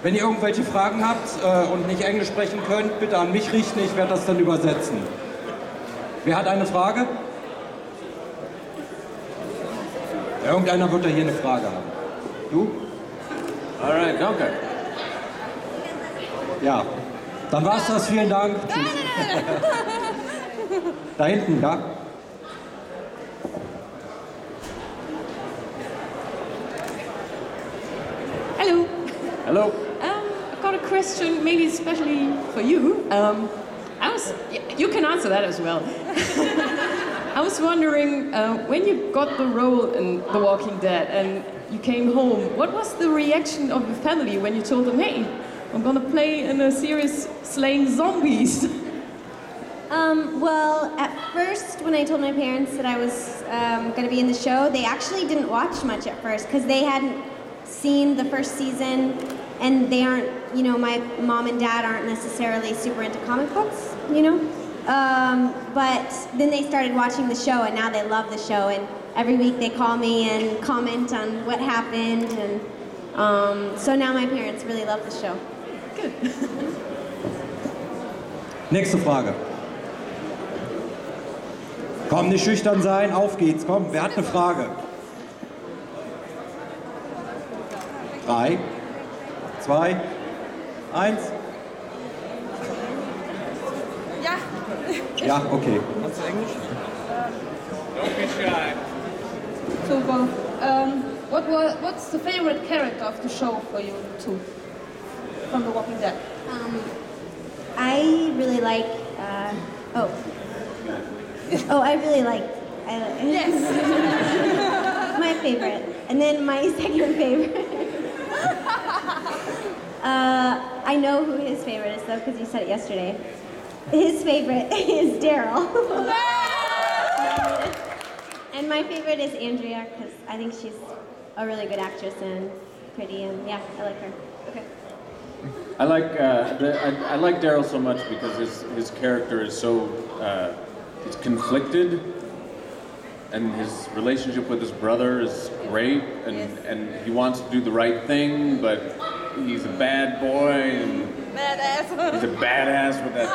Wenn ihr irgendwelche Fragen habt und nicht Englisch sprechen könnt, bitte an mich richten, ich werde das dann übersetzen. Wer hat eine Frage? Irgendeiner wird da hier eine Frage haben. Du? Alright, danke. Ja, dann war's das. Vielen Dank. Tschüss. Da hinten, ja? Hello. Hello. I've got a question, maybe especially for you. You can answer that as well. I was wondering, when you got the role in The Walking Dead and you came home, what was the reaction of your family when you told them, hey, I'm gonna play in a series slaying zombies? Well, at first, when I told my parents that I was going to be in the show, they actually didn't watch much at first because they hadn't seen the first season, and they aren't, you know, my mom and dad aren't necessarily super into comic books, you know? But then they started watching the show, and now they love the show, and every week they call me and comment on what happened, and so now my parents really love the show. Good. Nächste Frage. Komm, nicht schüchtern sein, auf geht's, komm, wer hat eine Frage? 3, 2, 1. Ja. Ja, okay. Kannst du Englisch? Don't be shy. Super. What's the favorite character of the show for you two? From The Walking Dead? I really like, Yes. my favorite. And then my second favorite. I know who his favorite is though, because you said it yesterday. His favorite is Daryl. And my favorite is Andrea, because I think she's a really good actress and pretty, and yeah, I like her. Okay. I like Daryl so much because his character is so it's conflicted, and his relationship with his brother is great, and he wants to do the right thing, but he's a bad boy and Badass. he's a badass with that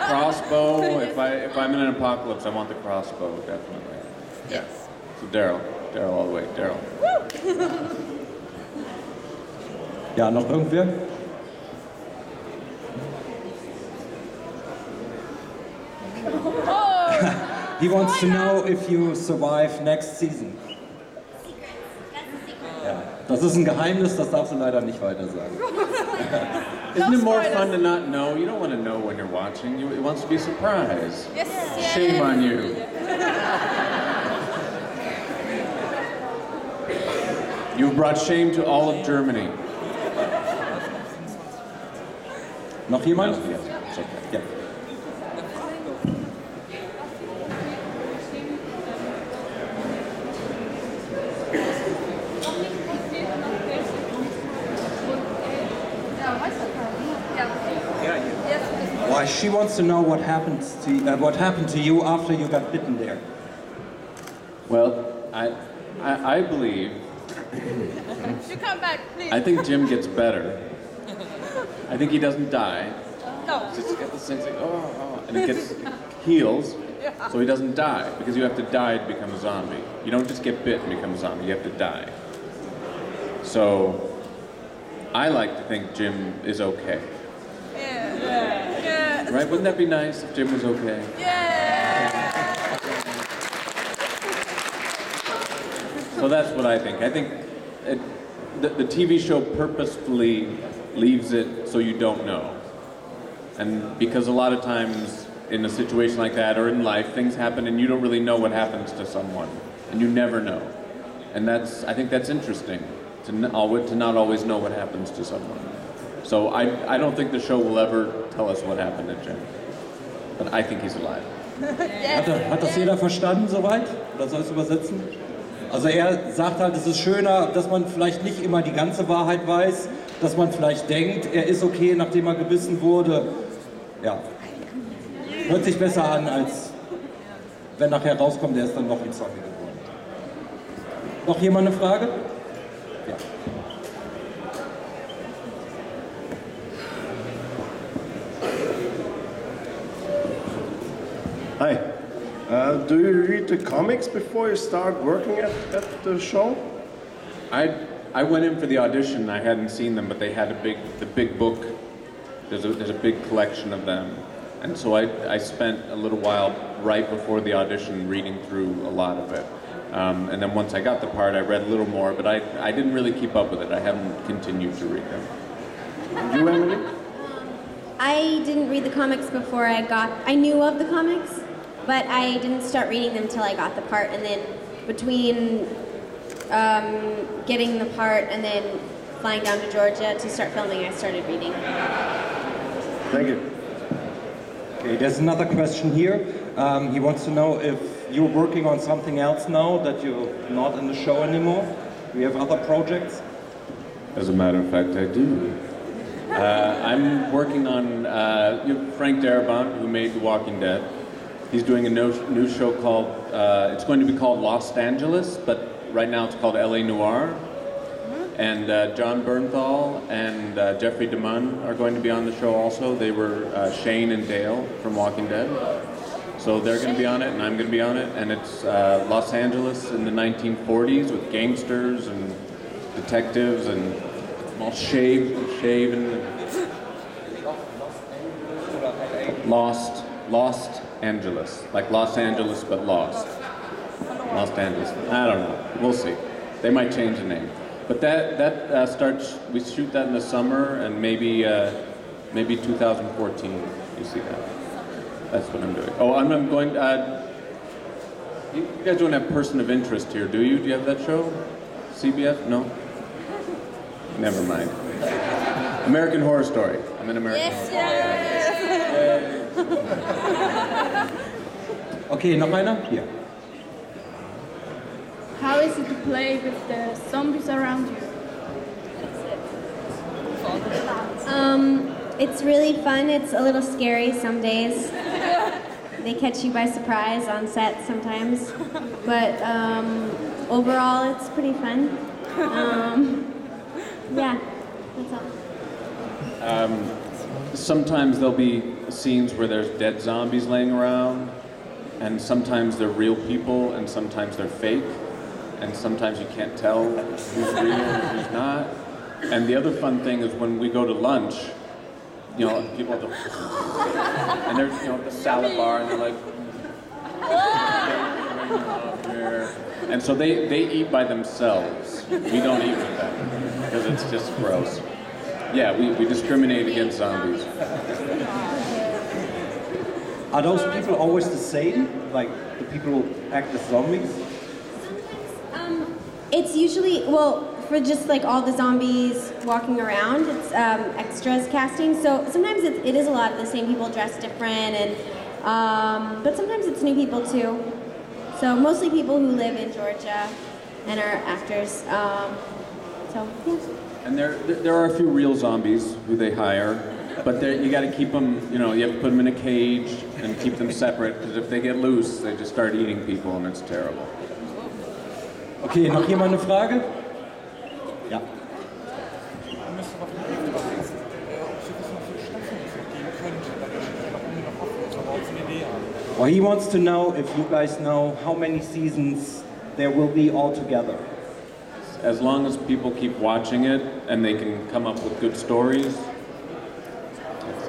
crossbow. If I'm in an apocalypse, I want the crossbow definitely. Yeah. So Daryl all the way, Daryl. Ja, noch irgendwer? He wants to know if you survive next season. Ja, das ist ein Geheimnis, das darfst du leider nicht weiter sagen. Isn't it more fun to not know? You don't want to know when you're watching. It wants to be a surprise. Yes. Shame on you. You've brought shame to all of Germany. Noch jemand? Yes, it's okay. Ja. Why she wants to know what happened to you after you got bitten there. Well, I believe. You come back, please. I think Jim gets better. I think he doesn't die. No. Just get this thing like, and it heals, so he doesn't die, because you have to die to become a zombie. You don't just get bit and become a zombie, you have to die. So, I like to think Jim is okay. Yeah. Right? Wouldn't that be nice if Jim was okay? Yeah. So that's what I think. I think the TV show purposefully leaves it so you don't know. And because a lot of times in a situation like that or in life, things happen and you don't really know what happens to someone. And you never know. And I think that's interesting, to not always know what happens to someone. So I don't think the show will ever tell us what happened to Jim. But I think he's alive. Hat das jeder verstanden soweit? Oder soll ich es übersetzen? Also er sagt halt, es ist schöner, dass man vielleicht nicht immer die ganze Wahrheit weiß, dass man vielleicht denkt, er ist okay, nachdem er gebissen wurde. Ja, hört sich besser an, als wenn nachher rauskommt, er ist dann noch ein Zombie geworden. Noch jemand eine Frage? Ja. Hi. Do you read the comics before you start working at the show? I went in for the audition. I hadn't seen them, but they had the big book. There's a big collection of them, and so I spent a little while right before the audition reading through a lot of it. And then once I got the part, I read a little more, but I didn't really keep up with it. I haven't continued to read them. You, Emily? I didn't read the comics before I knew of the comics, but I didn't start reading them until I got the part, and then between getting the part and then flying down to Georgia to start filming, I started reading. Thank you. Okay, there's another question here. He wants to know if you're working on something else now that you're not in the show anymore. Do you have other projects? As a matter of fact, I do. I'm working on Frank Darabont, who made The Walking Dead. He's doing a new show called, it's going to be called Los Angeles, but right now it's called LA Noir. And John Bernthal and Jeffrey DeMunn are going to be on the show also. They were Shane and Dale from Walking Dead. So they're going to be on it, and I'm going to be on it. And it's Los Angeles in the 1940s with gangsters and detectives and all shaven. Lost Angeles. Like Los Angeles, but lost. Los Angeles. I don't know. We'll see. They might change the name. But that starts, we shoot that in the summer, and maybe 2014, you see that. That's what I'm doing. Oh, I'm going, you guys don't have Person of Interest here, do you? Do you have that show? CBS? No? Never mind. American Horror Story. I'm in American Horror Story. Okay, noch einer? Hier. How is it to play with the zombies around you? It's really fun. It's a little scary some days. They catch you by surprise on set sometimes. But overall, it's pretty fun. Yeah, that's all. Sometimes there'll be scenes where there's dead zombies laying around, and sometimes they're real people, and sometimes they're fake. And sometimes you can't tell who's real and who's not. And the other fun thing is when we go to lunch, you know, people have to, and there's, you know, the salad bar, and they're like, and so they eat by themselves. We don't eat with them, because it's just gross. Yeah, we discriminate against zombies. Are those people always the same? Like the people who act as zombies? It's usually, well, for just like all the zombies walking around, it's extras casting. So sometimes it is a lot of the same people dressed different, and but sometimes it's new people too. So mostly people who live in Georgia and are actors. So yeah. And there are a few real zombies who they hire, but you got to keep them, you know, you have to put them in a cage and keep them separate, because if they get loose, they just start eating people, and it's terrible. Okay, noch jemand eine Frage? Ja. Well, he wants to know if you guys know how many seasons there will be altogether. As long as people keep watching it and they can come up with good stories,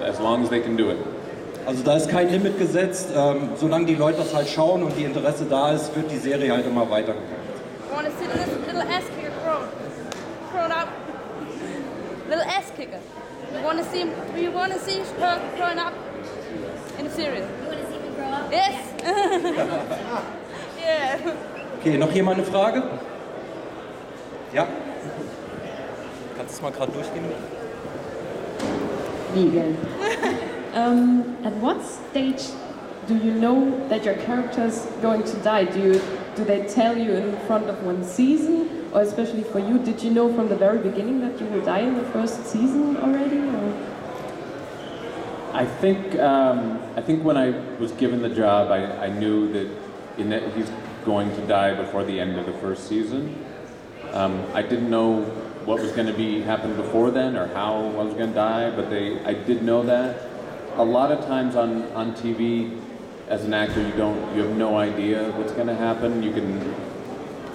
as long as they can do it. Also da ist kein Limit gesetzt, solange die Leute das halt schauen und die Interesse da ist, wird die Serie halt immer weitergeführt. I want to see this little ass kicker grown up. Little ass kicker. We want to see her growing up in the series. You want to see me grow up? Yes. Yeah. Okay, noch jemand eine Frage? Ja? Kannst du es mal gerade durchgehen? Me again. At what stage do you know that your character's going to die? Do they tell you in front of one season, or especially for you, did you know from the very beginning that you will die in the first season already? Or? I think when I was given the job, I knew that he's going to die before the end of the first season. I didn't know what was going to happen before then or how I was going to die, but I did know that. A lot of times on TV, as an actor, you have no idea what's going to happen.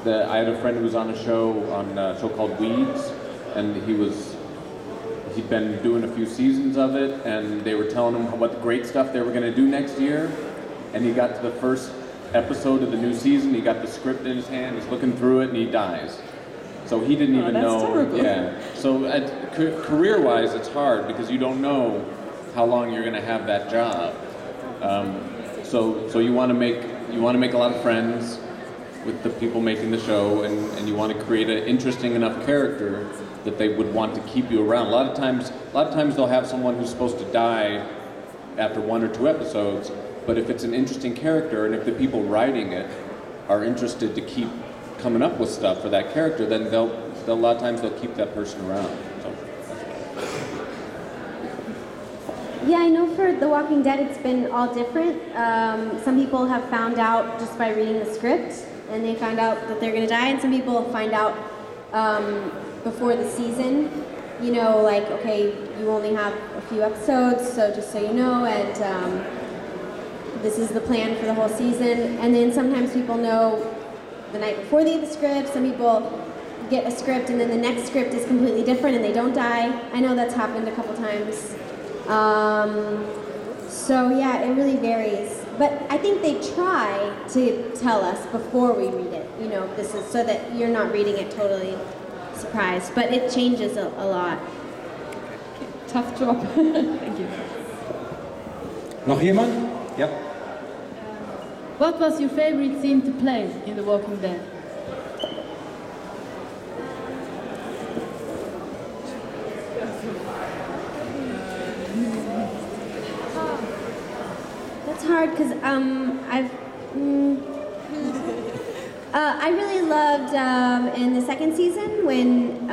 I had a friend who was on a show called Weeds, and he'd been doing a few seasons of it, and they were telling him what great stuff they were going to do next year, and he got to the first episode of the new season, he got the script in his hand, he's looking through it, and he dies. So he didn't even know. Terrible. Yeah. So career-wise, it's hard because you don't know how long you're going to have that job. So you want to make a lot of friends with the people making the show, and you want to create an interesting enough character that they would want to keep you around. A lot of times they'll have someone who's supposed to die after 1 or 2 episodes, but if it's an interesting character and if the people writing it are interested to keep coming up with stuff for that character, then a lot of times they'll keep that person around. So. Yeah, I know for The Walking Dead it's been all different. Some people have found out just by reading the script, and they find out that they're going to die, and some people find out before the season, you know, like, okay, you only have a few episodes, so just so you know, and this is the plan for the whole season. And then sometimes people know the night before they get the script. Some people get a script and then the next script is completely different and they don't die. I know that's happened a couple times. So yeah, it really varies. But I think they try to tell us before we read it, you know, this is so that you're not reading it totally surprised. But it changes a lot. Tough job. Thank you. Noch jemand? Ja. What was your favorite scene to play in The Walking Dead? That's hard because I really loved in the second season when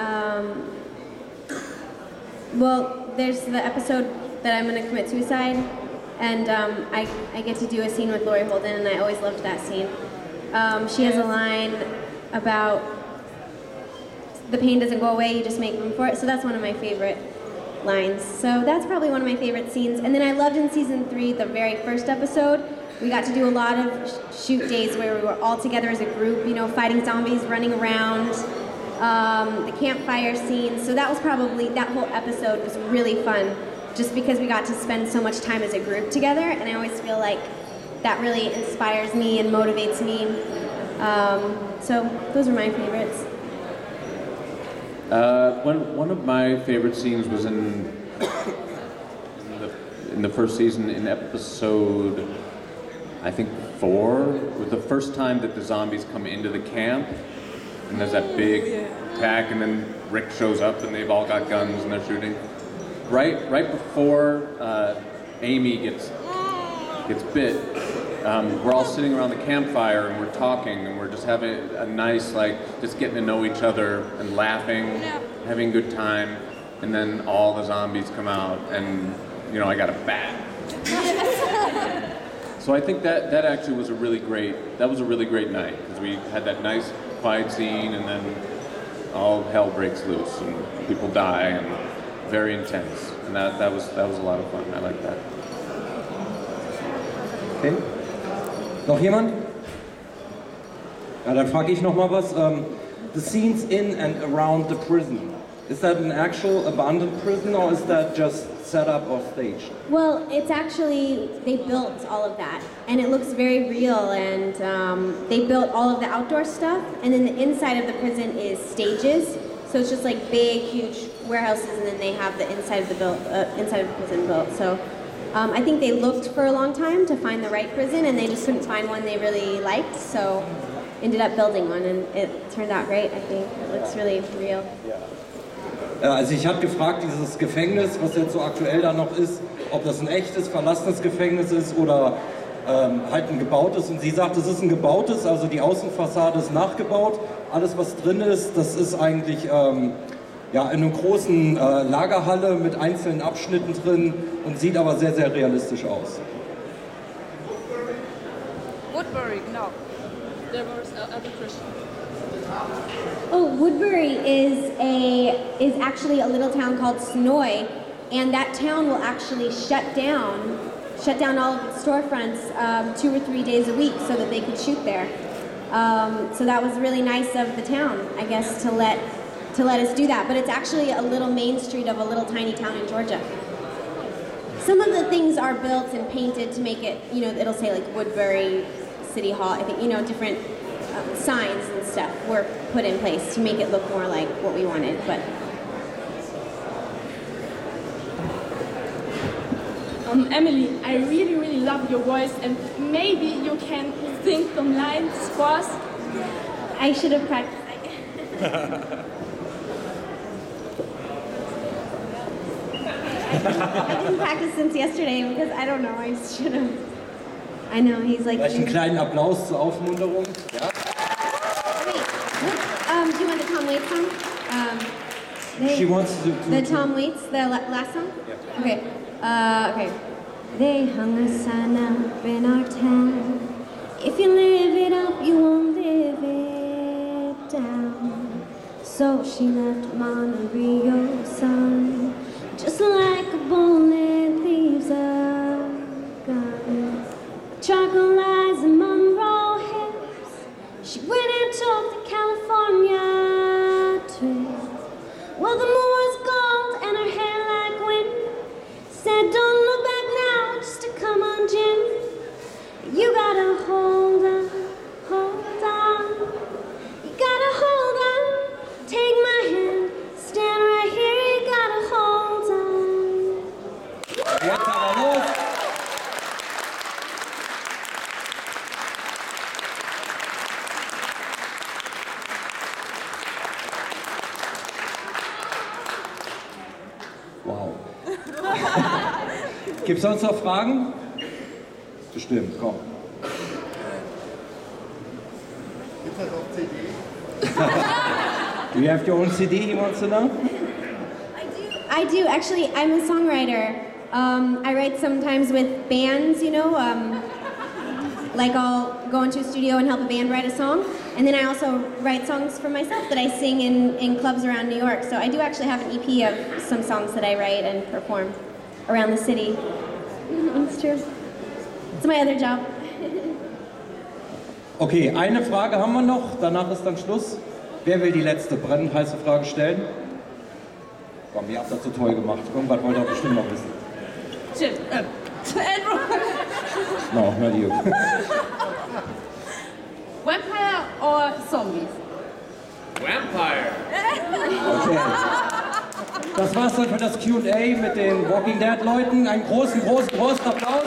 well, there's the episode that I'm going to commit suicide, and I get to do a scene with Laurie Holden, and I always loved that scene. She has a line about the pain doesn't go away, you just make room for it. So that's one of my favorite lines. So that's probably one of my favorite scenes. And then I loved in season 3, the very first episode, we got to do a lot of shoot days where we were all together as a group, you know, fighting zombies, running around, the campfire scene. So that was probably, that whole episode was really fun, just because we got to spend so much time as a group together, and I always feel like that really inspires me and motivates me. So those are my favorites. One of my favorite scenes was in the first season, in episode, I think 4, was the first time that the zombies come into the camp, and there's that big attack, and then Rick shows up, and they've all got guns, and they're shooting. Right before Amy gets bit, we're all sitting around the campfire, and we're talking, and we're just having a nice, like, just getting to know each other, and laughing, having a good time, and then all the zombies come out, and, you know, I got a bat. So I think that actually was a really great night, because we had that nice quiet scene, and then all hell breaks loose, and people die, and very intense. And that was a lot of fun. I like that. Okay. Noch jemand? Ja, dann frage ich noch mal was. The scenes in and around the prison. Is that an actual abandoned prison, or is that just set up or staged? Well, it's actually, they built all of that, and it looks very real, and they built all of the outdoor stuff, and then the inside of the prison is stages, so it's just like big, huge warehouses, and then they have the inside of the prison built. So I think they looked for a long time to find the right prison, and they just couldn't find one they really liked, so ended up building one, and it turned out great, I think. It looks really real. Also ich habe gefragt, dieses Gefängnis, was jetzt so aktuell da noch ist, ob das ein echtes, verlassenes Gefängnis ist oder halt ein gebautes. Und sie sagt, es ist ein gebautes, also die Außenfassade ist nachgebaut. Alles, was drin ist, das ist eigentlich ja, in einer großen Lagerhalle mit einzelnen Abschnitten drin und sieht aber sehr, sehr realistisch aus. Woodbury, no. There was other Christian. Oh, Woodbury is actually a little town called Sonoy, and that town will actually shut down shut down all of its storefronts 2 or 3 days a week so that they could shoot there. So that was really nice of the town, I guess, to let us do that. But it's actually a little main street of a little tiny town in Georgia. Some of the things are built and painted to make it, you know, it'll say like Woodbury City Hall. I think, you know, different signs and stuff were put in place to make it look more like what we wanted. But Emily, I really, really love your voice, and maybe you can sing some lines for us. I should have practiced. I didn't practice since yesterday because I don't know, I should have. I know, he's like... Vielleicht einen kleinen Applaus zur Aufmunterung. Ja. Do you want the Tom Waits song? She wants to the Tom Waits, the last song? Yeah. Okay. Okay. They hung a sign up in our town. If you live it up, you won't live it down. So she left Monterey, son, just like a bullet leaves a gun. Charcoal eyes and Monroe hips. She went and took the California trip. Well, the moon was gold and her hair like wind. Said, don't look back now, just to come on, Jim. You gotta hold on, hold on. You gotta hold on, take my hand, stand right here, you gotta hold on. Jetzt aber los! Wow. Gibt es sonst noch Fragen? Bestimmt, komm. Gibt es auch CD? Do you have your own CD he wants to know? I do. Actually, I'm a songwriter. I write sometimes with bands, you know. Like I'll go into a studio and help a band write a song. And then I also write songs for myself that I sing in clubs around New York. So I do actually have an EP of some songs that I write and perform around the city. It's true. It's my other job. Okay, eine Frage haben wir noch, danach ist dann Schluss. Wer will die letzte brennend heiße Frage stellen? Komm, ihr habt das so toll gemacht. Irgendwas wollt ihr bestimmt noch wissen. Shit. Andrew. No, not you. Vampire or zombies? Vampire! Okay. Das war's dann für das Q&A mit den Walking Dead Leuten. Einen großen Applaus.